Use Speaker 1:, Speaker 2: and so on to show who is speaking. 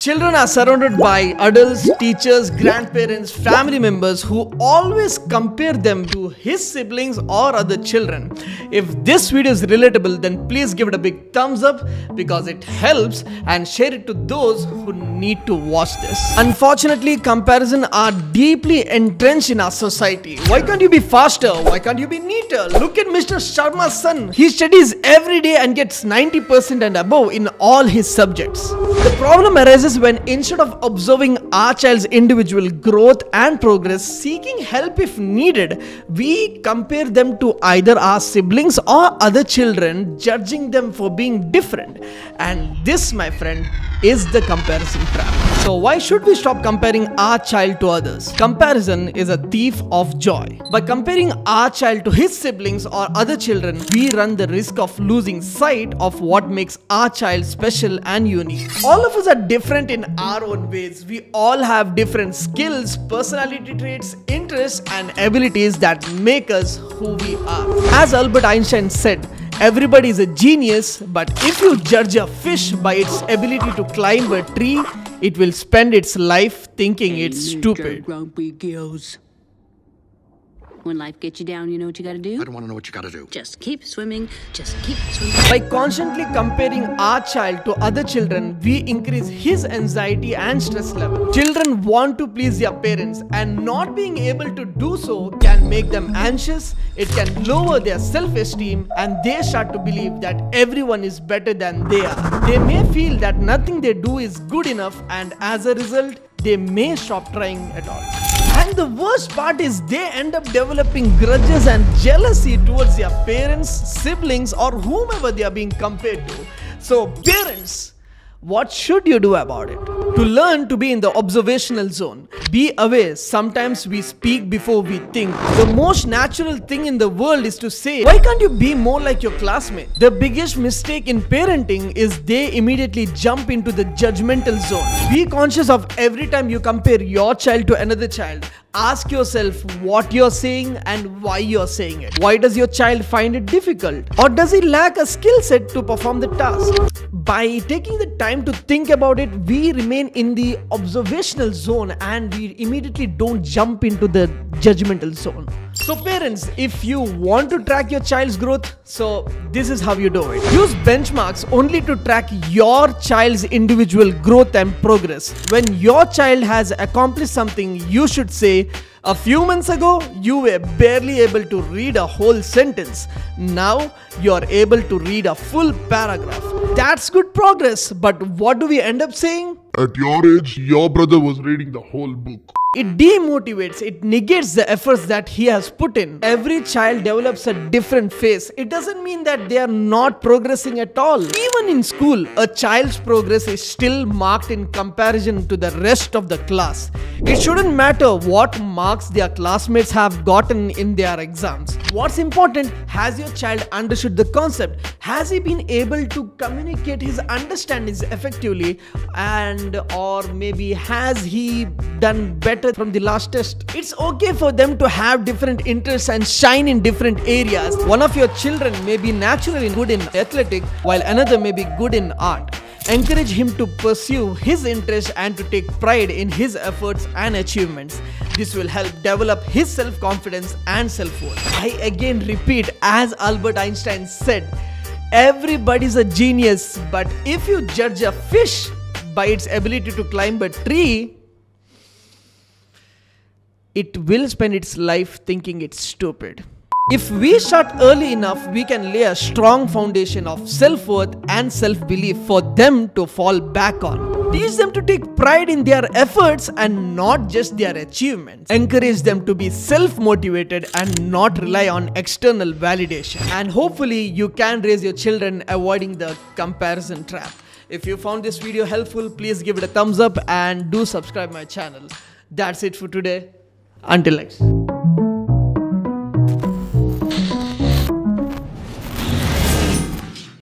Speaker 1: Children are surrounded by adults, teachers, grandparents, family members who always compare them to his siblings or other children. If this video is relatable, then please give it a big thumbs up because it helps, and share it to those who need to watch this. Unfortunately, comparisons are deeply entrenched in our society. Why can't you be faster? Why can't you be neater? Look at Mr. Sharma's son. He studies every day and gets 90% and above in all his subjects. The problem arises when instead of observing our child's individual growth and progress, seeking help if needed, we compare them to either our siblings or other children, judging them for being different. And this, my friend, is the comparison trap. So why should we stop comparing our child to others? Comparison is a thief of joy. By comparing our child to his siblings or other children, we run the risk of losing sight of what makes our child special and unique. All of us are different in our own ways. We all have different skills, personality traits, interests, and abilities that make us who we are. As Albert Einstein said, everybody is a genius, but if you judge a fish by its ability to climb a tree, it will spend its life thinking it's stupid.
Speaker 2: Grumpy gills. When life gets you down, you know what you gotta do?
Speaker 3: I don't want to know what you gotta do.
Speaker 2: Just keep swimming. Just keep swimming.
Speaker 1: By constantly comparing our child to other children, we increase his anxiety and stress level. Children want to please their parents, and not being able to do so can make them anxious. It can lower their self-esteem, and they start to believe that everyone is better than they are. They may feel that nothing they do is good enough, and as a result, they may stop trying at all. And the worst part is they end up developing grudges and jealousy towards their parents, siblings, or whomever they are being compared to. So parents, what should you do about it? To learn to be in the observational zone. Be aware, sometimes we speak before we think. The most natural thing in the world is to say, why can't you be more like your classmate? The biggest mistake in parenting is they immediately jump into the judgmental zone. Be conscious of every time you compare your child to another child. Ask yourself what you're saying and why you're saying it. Why does your child find it difficult? Or does he lack a skill set to perform the task? By taking the time to think about it, we remain in the observational zone and we immediately don't jump into the judgmental zone. So parents, if you want to track your child's growth, so this is how you do it. Use benchmarks only to track your child's individual growth and progress. When your child has accomplished something, you should say, a few months ago, you were barely able to read a whole sentence. Now, you are able to read a full paragraph. That's good progress, but what do we end up saying?
Speaker 4: At your age, your brother was reading the whole book.
Speaker 1: It demotivates, it negates the efforts that he has put in. Every child develops a different phase. It doesn't mean that they are not progressing at all. Even in school, a child's progress is still marked in comparison to the rest of the class. It shouldn't matter what marks their classmates have gotten in their exams. What's important, has your child understood the concept? Has he been able to communicate his understandings effectively? And or maybe has he done better from the last test? It's okay for them to have different interests and shine in different areas. One of your children may be naturally good in athletics while another may be good in art. Encourage him to pursue his interest and to take pride in his efforts and achievements. This will help develop his self-confidence and self-worth. I again repeat, as Albert Einstein said, everybody's a genius, but if you judge a fish by its ability to climb a tree, it will spend its life thinking it's stupid. If we start early enough, we can lay a strong foundation of self-worth and self-belief for them to fall back on. Teach them to take pride in their efforts and not just their achievements. Encourage them to be self-motivated and not rely on external validation. And hopefully, you can raise your children avoiding the comparison trap. If you found this video helpful, please give it a thumbs up and do subscribe my channel. That's it for today. Until next.